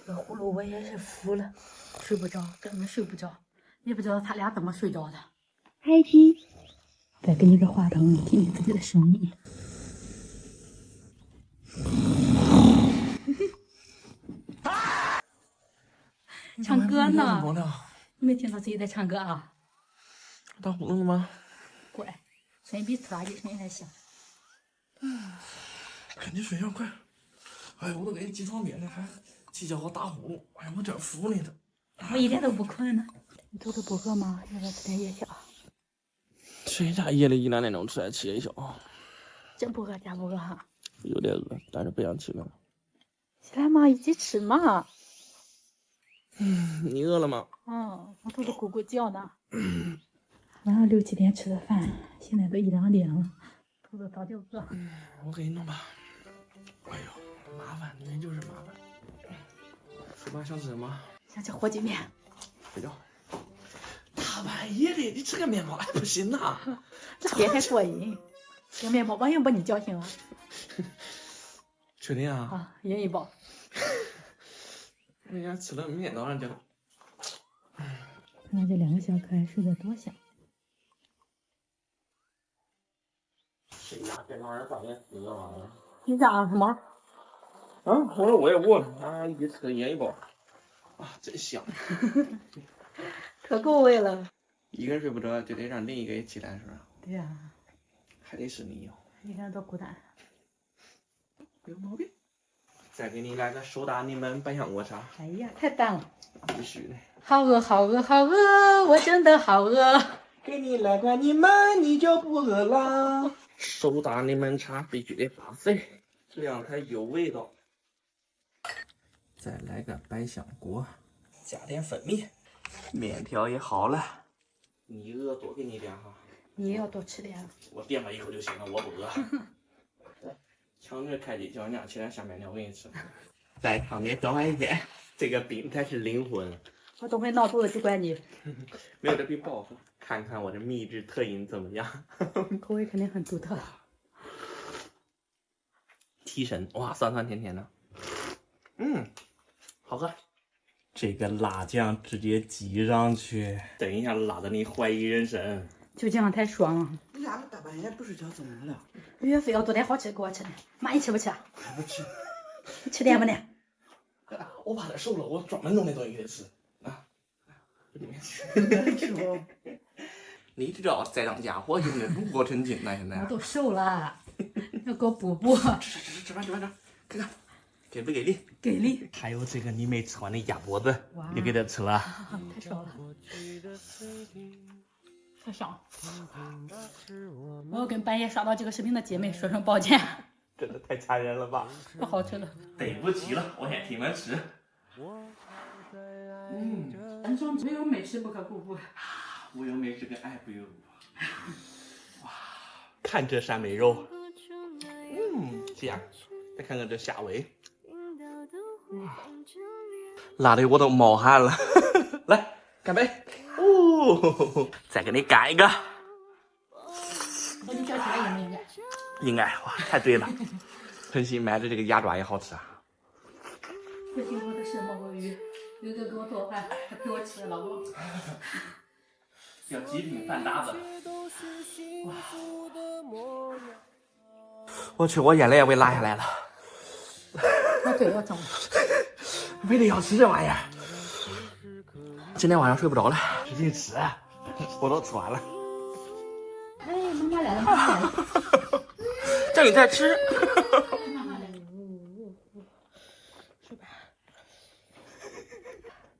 这个葫芦我也是服了，睡不着，根本睡不着，也不知道他俩怎么睡着的。开机，再给你个话筒，听听自己的声音。唱歌呢？你没听到自己在唱歌啊？打呼噜了吗？乖，声音比拖拉机声音还响。赶紧睡觉，快！哎呀，我都给你挤床边了，还起叫我打呼噜，哎呀，我真服你了。我一点都不困呢。你肚子不饿吗？要不要吃点夜宵？谁家夜里1、2点钟吃还吃夜宵？真不饿，假不饿哈？有点饿，但是不想起来了。起来嘛，一起吃嘛。你饿了吗？我肚子咕咕叫呢。晚上6、7点吃的饭，现在都1、2点了，肚子早就饿。我给你弄吧。哎呦，麻烦，你们就是麻烦。说吧，想吃什么？想吃火鸡面。睡觉。大半夜的，你吃个面包还不行呐？这别太过瘾。这个面包完全把你叫醒了。确定啊？啊，赢一包。人家吃了面，当然就。看这2个小可爱睡得多香。谁家电脑人早点死了？你家什么？我也饿了，啊，一吃也一包。啊，真香。可够味了。一个人睡不着，就得让另一个也起来，是吧？对呀、还得是你哟。一个人多孤单。没有毛病。再给你来个手打柠檬百香果茶。哎呀，太淡了。必须的。好饿，好饿，好饿，我真的好饿。给你来罐柠檬，你就不饿啦。手打柠檬茶必须得拔碎，这样才有味道。再来个百香果，加点粉面，面条也好了。你饿多给你点哈。你也要多吃点。我垫吧一口就行了，我不饿。强着开机叫你起来下面条给你吃。在场边找一些，这个饼才是灵魂。我都会闹肚子就怪你。没有这饼不好喝，看看我的秘制特饮怎么样？口味肯定很独特。提神，哇，酸酸甜甜的，好喝。这个辣酱直接挤上去，等一下辣的你怀疑人生。就这样太爽了。你俩大半夜不睡觉怎么了？岳飞要做点好吃给我吃的。妈，你吃不吃？不吃。你吃点不呢？我怕他瘦了，我专门弄那东西给他吃。你知道这样家伙用的如何成精呢？现在我都瘦了，要给我补补。吃饭，看看，给不给力？给力。还有这个你没吃完的鸭脖子，你给他吃了。太爽了，太爽了！我要跟半夜刷到这个视频的姐妹说声抱歉。真的太残忍了吧？不好吃了。对不起了，我先替你们吃。人说没有美食不可辜负。无有美食跟爱不由。哇，看这扇美肉，香。再看看这虾尾，辣的我都冒汗了。来，干杯！再给你干一个。我你叫起来应不应该？应该，哇，太对了。晨曦买的这个鸭爪也好吃啊。最幸福的是毛毛鱼，有一个给我做饭，还陪我吃，老公。叫极品饭搭子。哇！我去，我眼泪也被拉下来了。我嘴要肿了。为了要吃这玩意儿，今天晚上睡不着了，使劲吃，我都吃完了。哎，妈妈来了，妈妈来了。叫你再吃。妈妈来了。睡吧。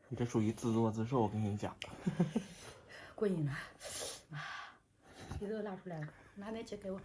你这属于自作自受，我跟你讲。过瘾了。鼻子都拉出来了，拿点纸给我。